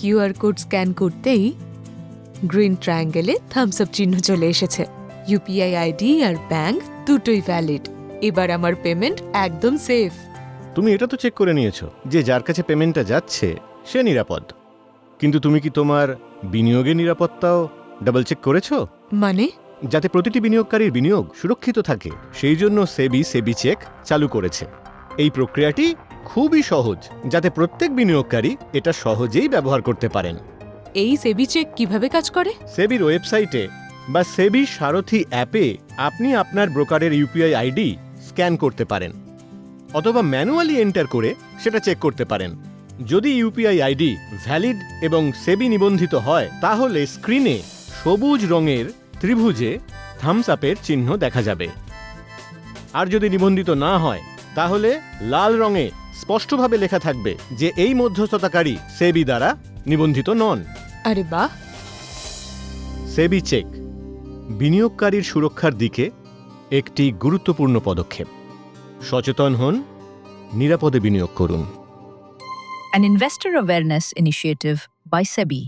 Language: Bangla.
কিউআর কোড স্ক্যান করতেই গ্রিন ট্রায়াঙ্গেলে থামস আপ চিহ্ন চলে এসেছে। ইউপিআই আইডি আর ব্যাংক দুটোই ভ্যালিড। এবার আমার পেমেন্ট একদম সেফ। তুমি এটা তো চেক করে নিয়েছো যে যার কাছে পেমেন্টটা যাচ্ছে সে নিরাপদ, কিন্তু তুমি কি তোমার বিনিয়োগের নিরাপত্তাও ডাবল চেক করেছো? মানে? যাতে প্রতিটি বিনিয়োগকারীর বিনিয়োগ সুরক্ষিত থাকে সেই জন্য সেবি চেক চালু করেছে। এই প্রক্রিয়াটি খুবই সহজ, যাতে প্রত্যেক বিনিয়োগকারী এটা সহজেই ব্যবহার করতে পারেন। এই সেবি চেক কিভাবে কাজ করে? সেবির ওয়েবসাইটে বা সেবি সারথি অ্যাপে আপনি আপনার ব্রোকারের ইউপিআই আইডি স্ক্যান করতে পারেন অথবা ম্যানুয়ালি এন্টার করে সেটা চেক করতে পারেন। যদি ইউপিআই আইডি ভ্যালিড এবং সেবি নিবন্ধিত হয় তাহলে স্ক্রিনে সবুজ রঙের ত্রিভুজে থামস আপের চিহ্ন দেখা যাবে। আর যদি নিবন্ধিত না হয় তাহলে লাল রঙে স্পষ্টভাবে লেখা থাকবে যে এই মধ্যস্থতাকারী সেবি দ্বারা নিবন্ধিত নন। আরে বাহ! সেবি চেক বিনিয়োগকারীর সুরক্ষার দিকে একটি গুরুত্বপূর্ণ পদক্ষেপ। সচেতন হন, নিরাপদে বিনিয়োগ করুন। An investor awareness initiative by SEBI.